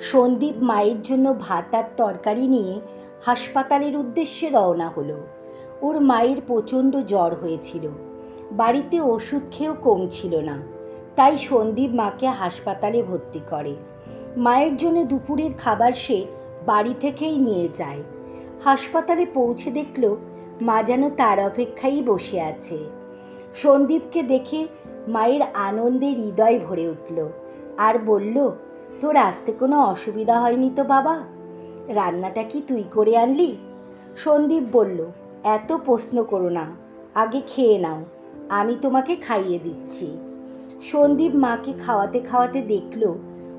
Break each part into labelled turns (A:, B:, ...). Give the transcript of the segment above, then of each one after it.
A: সন্দীপ মায়ের জন্য ভাত আর তরকারি নিয়ে হাসপাতালের উদ্দেশ্যে রওনা হলো। ওর মায়ের প্রচণ্ড জ্বর হয়েছিল, বাড়িতে ওষুধ খেয়েও কমছিল না, তাই সন্দীপ মাকে হাসপাতালে ভর্তি করে। মায়ের জন্য দুপুরের খাবার সে বাড়ি থেকেই নিয়ে যায়। হাসপাতালে পৌঁছে দেখল মা যেন তার অপেক্ষায় বসে আছে। সন্দীপকে দেখে মায়ের আনন্দে হৃদয় ভরে উঠল আর বলল, তোর আসতে কোনো অসুবিধা হয়নি তো বাবা? রান্নাটা কি তুই করে আনলি? সন্দীপ বলল, এত প্রশ্ন করো না, আগে খেয়ে নাও, আমি তোমাকে খাইয়ে দিচ্ছি। সন্দীপ মাকে খাওয়াতে খাওয়াতে দেখল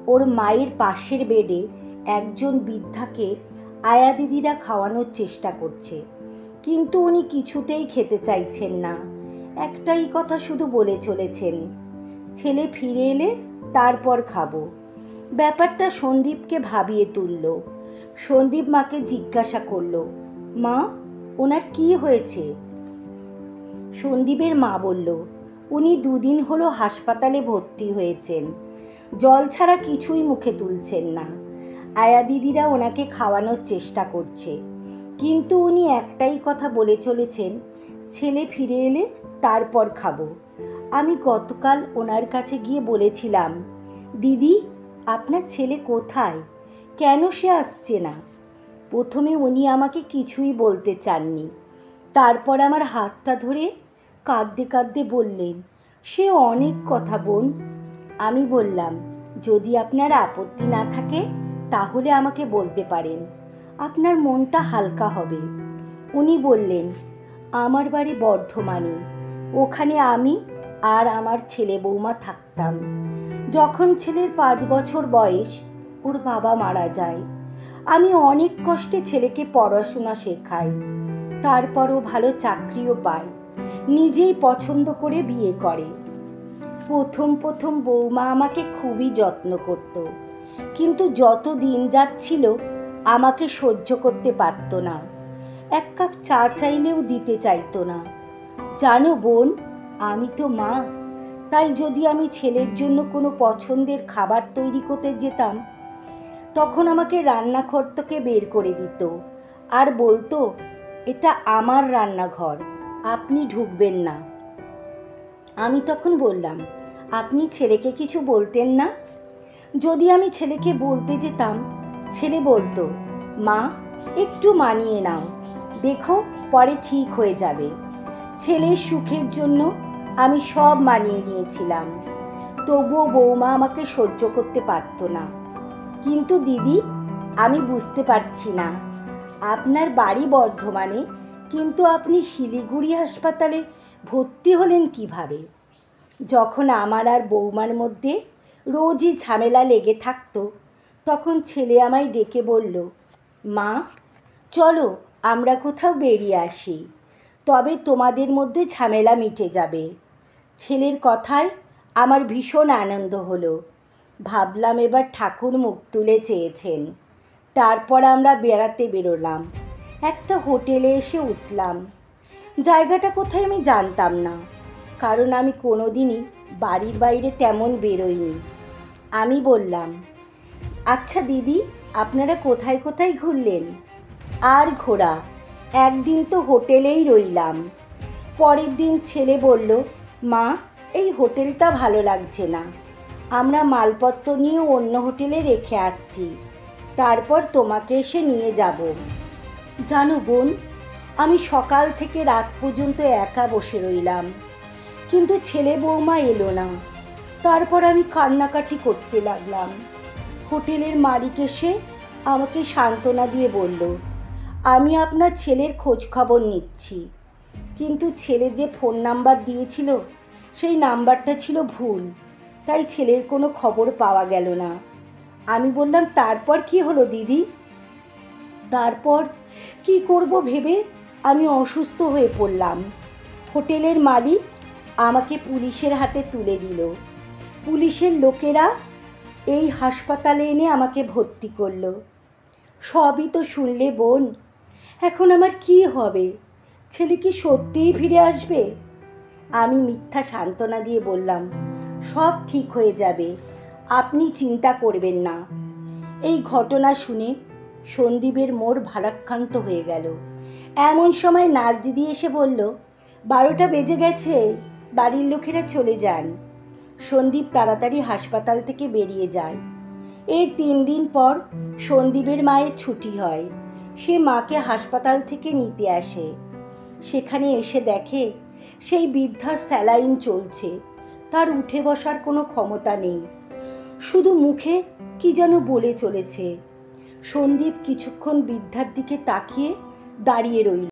A: ওর মায়ের পাশের বেডে একজন বৃদ্ধাকে আয়া দিদিরা খাওয়ানোর চেষ্টা করছে, কিন্তু উনি কিছুতেই খেতে চাইছেন না। একটাই কথা শুধু বলে চলেছেন, ছেলে ফিরে এলে তারপর খাবো। ব্যাপারটা সন্দীপকে ভাবিয়ে তুলল। সন্দীপ মাকে জিজ্ঞাসা করল, মা, ওনার কি হয়েছে? সন্দীপের মা বলল, উনি 2 দিন হলো হাসপাতালে ভর্তি হয়েছেন, জল ছাড়া কিছুই মুখে তুলছেন না। আয়া দিদিরা ওনাকে খাওয়ানোর চেষ্টা করছে, কিন্তু উনি একটাই কথা বলে চলেছেন, ছেলে ফিরে এলে তারপর খাবো। আমি গতকাল ওনার কাছে গিয়ে বলেছিলাম, দিদি, আপনার ছেলে কোথায়? কেন সে আসছে না? প্রথমে উনি আমাকে কিছুই বলতে চাননি, তারপর আমার হাতটা ধরে কাঁদতে কাঁদতে বললেন, সে অনেক কথা বোন। আমি বললাম, যদি আপনার আপত্তি না থাকে তাহলে আমাকে বলতে পারেন, আপনার মনটা হালকা হবে। উনি বললেন, আমার বাড়ি বর্ধমানে, ওখানে আমি আর আমার ছেলে বৌমা থাকতাম। যখন ছেলের 5 বছর বয়স ওর বাবা মারা যায়। আমি অনেক কষ্টে ছেলেকে পড়াশোনা শেখাই, তারপরও ভালো চাকরিও পায়, নিজেই পছন্দ করে বিয়ে করে। প্রথম বৌমা আমাকে খুবই যত্ন করত, কিন্তু যত দিন যাচ্ছিল আমাকে সহ্য করতে পারত না। 1 কাপ চা চাইলেও দিতে চাইতো না। জানো বোন, আমি তো মা, তাই যদি আমি ছেলের জন্য কোনো পছন্দের খাবার তৈরি করতে যেতাম, তখন আমাকে রান্নাঘর থেকে বের করে দিত আর বলতো, এটা আমার রান্নাঘর, আপনি ঢুকবেন না। আমি তখন বললাম, আপনি ছেলেকে কিছু বলতেন না? যদি আমি ছেলেকে বলতে যেতাম, ছেলে বলতো, মা, একটু মানিয়ে নাও, দেখো পরে ঠিক হয়ে যাবে। ছেলের সুখের জন্য আমি সব মানিয়ে নিয়েছিলাম, তবুও বৌমা আমাকে সহ্য করতে পারতো না। কিন্তু দিদি, আমি বুঝতে পারছি না, আপনার বাড়ি বর্ধমানে, কিন্তু আপনি শিলিগুড়ি হাসপাতালে ভর্তি হলেন কিভাবে? যখন আমার আর বৌমার মধ্যে রোজই ঝামেলা লেগে থাকতো, তখন ছেলে আমায় ডেকে বলল, মা, চলো আমরা কোথাও বেরিয়ে আসি, তবে তোমাদের মধ্যে ঝামেলা মিটে যাবে। ছেলের কথায় আমার ভীষণ আনন্দ হলো। ভাবলাম এবার ঠাকুর মুখ তুলে চেয়েছেন। তারপর আমরা বেড়াতে বেরোলাম। একটা হোটেলে এসে উঠলাম। জায়গাটা কোথায় আমি জানতাম না, কারণ আমি কোনোদিনই বাড়ির বাইরে তেমন বেরোইনি। আমি বললাম, আচ্ছা দিদি, আপনারা কোথায় কোথায় ঘুরলেন? আর ঘোরা, একদিন তো হোটেলেই রইলাম। পরের দিন ছেলে বলল, মা, এই হোটেলটা ভালো লাগছে না, আমরা মালপত্র নিয়ে অন্য হোটেলে রেখে আসছি, তারপর তোমাকে এসে নিয়ে যাব। জানো বোন, আমি সকাল থেকে রাত পর্যন্ত একা বসে রইলাম, কিন্তু ছেলে বৌমা এলো না। তারপর আমি কান্নাকাটি করতে লাগলাম। হোটেলের মালিক এসে আমাকে সান্ত্বনা দিয়ে বলল, আমি আপনার ছেলের খোঁজ খবর নিচ্ছি, কিন্তু ছেলে যে ফোন নাম্বার দিয়েছিল সেই নাম্বারটা ছিল ভুল, তাই ছেলের কোনো খবর পাওয়া গেল না। আমি বললাম, তারপর কি হলো দিদি? তারপর কি করব ভেবে আমি অসুস্থ হয়ে পড়লাম। হোটেলের মালিক আমাকে পুলিশের হাতে তুলে দিল। পুলিশের লোকেরা এই হাসপাতালে এনে আমাকে ভর্তি করলো। সবই তো শুনলে বোন, এখন আমার কি হবে? ছেলে কি সত্যিই ফিরে আসবে? আমি মিথ্যা সান্ত্বনা দিয়ে বললাম, সব ঠিক হয়ে যাবে, আপনি চিন্তা করবেন না। এই ঘটনা শুনে সন্দীপের মোড় ভারাক্রান্ত হয়ে গেল। এমন সময় নাচ দিদি এসে বলল, 12টা বেজে গেছে, বাড়ির লোকেরা চলে যান। সন্দীপ তাড়াতাড়ি হাসপাতাল থেকে বেরিয়ে যায়। এর 3 দিন পর সন্দীপের মায়ের ছুটি হয়। সে মাকে হাসপাতাল থেকে নিতে আসে। সেখানে এসে দেখে সেই বৃদ্ধার স্যালাইন চলছে। তার উঠে বসার কোনো ক্ষমতা নেই, শুধু মুখে কি যেন বলে চলেছে। সন্দীপ কিছুক্ষণ বৃদ্ধার দিকে তাকিয়ে দাঁড়িয়ে রইল।